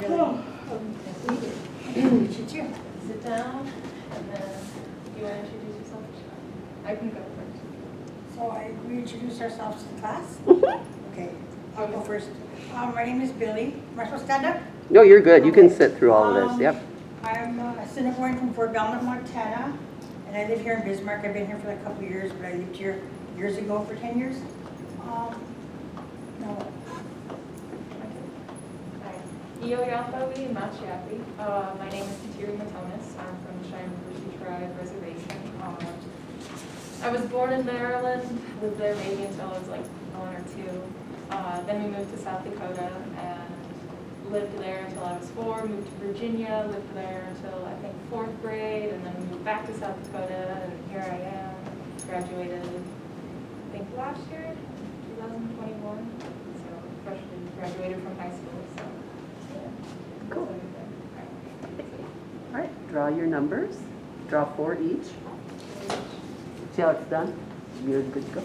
Hello. You should too. Sit down, and then you want to introduce yourself? I can go first. So we introduce ourselves to the class? Mm-hmm. Okay, I'll go first. My name is Billy. Am I supposed to stand up? No, you're good. You can sit through all of this. Yep. I'm a Assiniboine from Fort Belknap, Montana, and I live here in Bismarck. I've been here for a couple of years, but I lived here years ago for 10 years. No. Iyoyapawi Machiapi. My name is Kateri Matonis. I'm from the Cheyenne University Tribe Reservation. I was born in Maryland, lived there maybe until I was like 1 or 2. Then we moved to South Dakota and lived there until I was 4, moved to Virginia, lived there until I think 4th grade, and then moved back to South Dakota, and here I am. Graduated, I think last year, 2021. So freshly graduated from high school. So yeah. Cool. That's All right. Draw your numbers. Draw 4 each. See how it's done? You're good to go.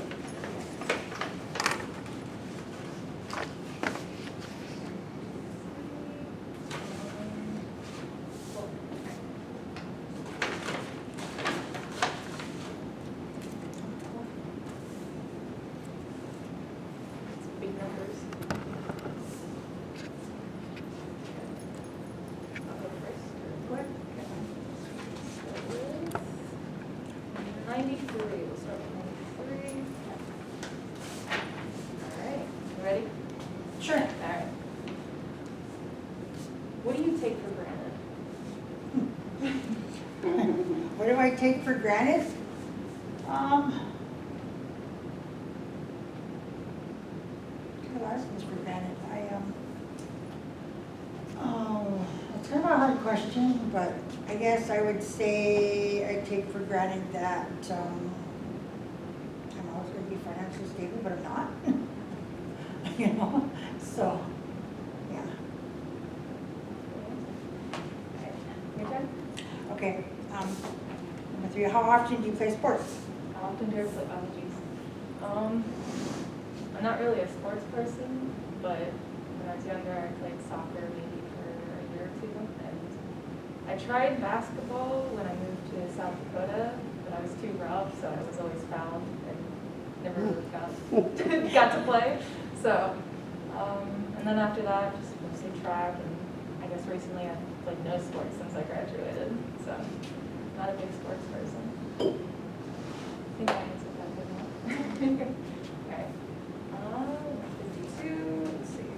big numbers. I'll go first. Go ahead. 93. We'll start with 93. All right. You ready? Sure. All right. What do you take for granted? What do I take for granted? A lot of things for granted. It's kind of a hard question, but I guess I would say I take for granted that I'm always going to be financially stable, but I'm not. You know, so yeah. Your turn. Okay. Number 3. How often do you play sports? How often do I play? Oh, geez. I'm not really a sports person, but when I was younger, I played soccer maybe for a year or 2. And I tried basketball when I moved to South Dakota, but I was too rough, so I was always fouled and never really got to play. So, and then after that, just mostly track, and I guess recently I've played no sports since I graduated. So, not a big sports person. I think I answered that good enough. Okay. 52. Let's see.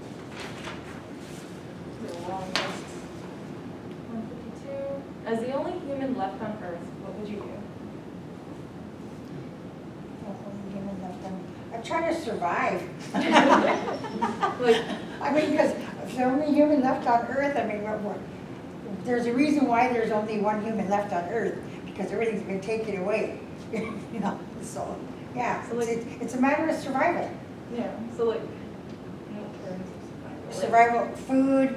It's a long list. 152. As the only human left on Earth, what would you do? I try to survive. Like, I mean, because if the only human left on Earth, I mean, there's a reason why there's only one human left on Earth, because everything's been taken away. You know, so yeah, So, like- it's a matter of survival. yeah. So like, in what terms of survival? Like, Survival, food,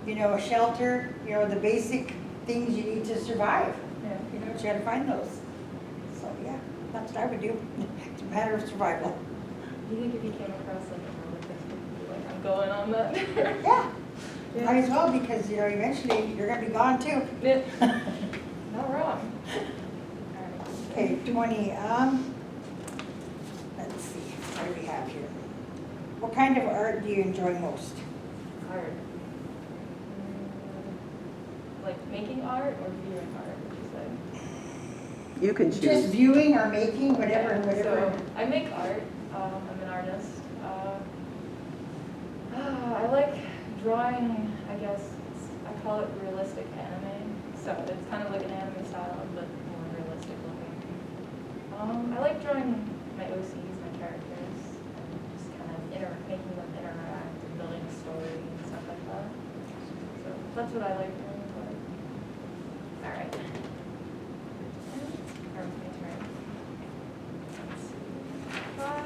you know, shelter, you know, the basic things you need to survive. Yeah. You know, you gotta find those. So yeah, that's what I would do. It's a matter of survival. Do you think if you came across like a really big you'd be like, I'm going on that? Yeah, Yeah. might as well, because you know, eventually you're gonna be gone too. Yeah. Not wrong. All right. Okay, 20, let's see, what do we have here? What kind of art do you enjoy most? Art. Like making art or viewing art, would you say? You can Just choose. viewing or making, whatever, Yeah, whatever. So I make art. I'm an artist. I like drawing, I guess, I call it realistic anime. So it's kind of like an anime style, but more realistic looking. I like drawing my OCs, my characters, and just kind of making them interact and building a story and stuff like that. So that's what I like doing with art. All right. Or my turn. Let's see. 5.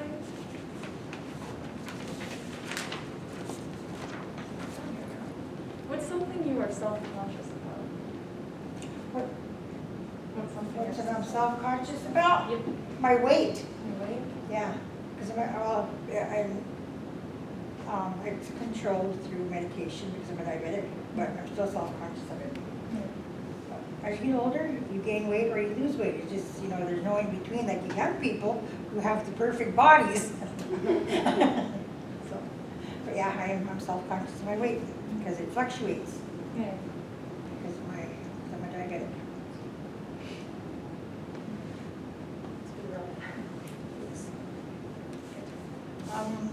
What's something you are self-conscious about? What, What's something what you're I'm self-conscious about? Yep. My weight, Your weight? yeah. Because It's controlled through medication because I'm a diabetic, but I'm still self-conscious of it. As you get older, you gain weight or you lose weight. It's just, there's no in between, like you young people who have the perfect bodies. So, but yeah, I'm self-conscious of my weight because it fluctuates Yeah. because I'm a diabetic.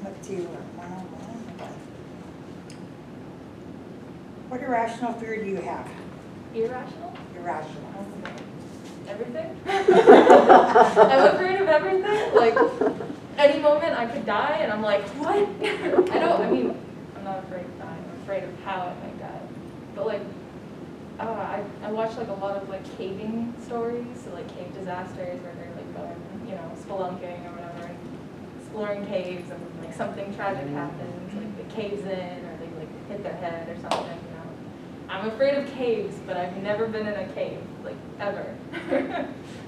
Let's see, what irrational fear do you have? Irrational? Irrational. Everything? I'm afraid of everything. Like, any moment I could die, and I'm like, what? I'm not afraid of dying. I'm afraid of how I might die. But like, I watch like a lot of like caving stories, so like cave disasters where they're like going, spelunking or whatever, and exploring caves, and like something tragic happens, like it caves in, or they like hit their head or something. I'm afraid of caves, but I've never been in a cave, like, ever.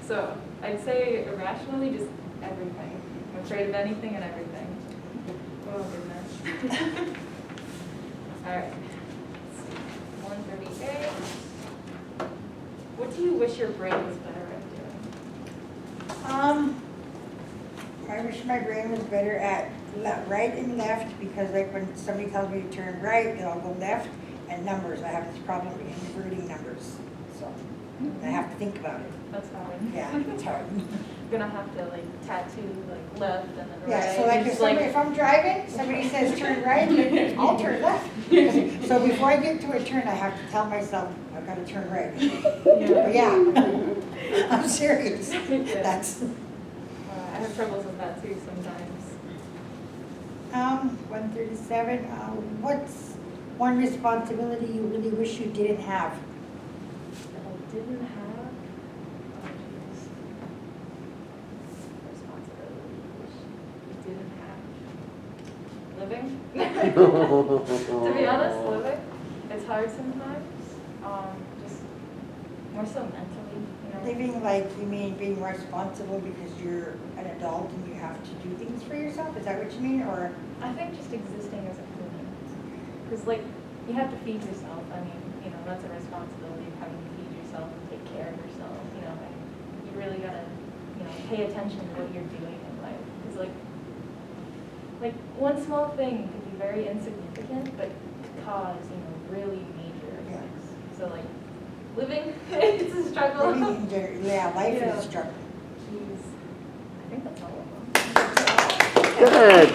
So, I'd say irrationally, just everything. I'm afraid of anything and everything. Oh, goodness. All right. Let's see. 138. What do you wish your brain was better at doing? I wish my brain was better at right and left, because like when somebody tells me to turn right, then I'll go left. And numbers, I have this problem with inverting numbers, so I have to think about it. That's hard. Yeah, it's hard. You're gonna have to like tattoo like left and then right. Yeah, so like if I'm driving, somebody says turn right, I'll turn left. So before I get to a turn, I have to tell myself, I've got to turn right. But yeah, I'm serious. Yeah. That's. I have troubles with that too sometimes. 137, what's one responsibility you really wish you didn't have? That I didn't have. Oh, jeez. Responsibility you wish you didn't have. Living. To be honest, living. It's hard sometimes. Just more so mentally, Living, like, you mean being responsible because you're an adult and you have to do things for yourself? Is that what you mean, or? I think just existing as a human. Because, like, you have to feed yourself. I mean, that's a responsibility of having to feed yourself and take care of yourself, and you really gotta, pay attention to what you're doing in life. Because, like one small thing could be very insignificant, but could cause, really major effects. So, like, living, it's a struggle. Living in general, yeah, life is a struggle. Jeez. I think that's all of them. Good.